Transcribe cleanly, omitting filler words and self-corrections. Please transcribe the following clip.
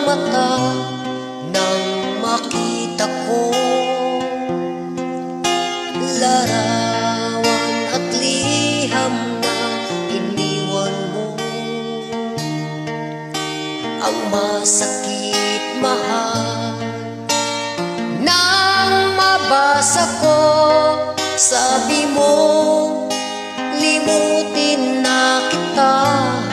Mata nang makita ko larawan at liham na iniwan mo. Ang masakit mahal nang mabasa ko, sabi mo limutin na kita.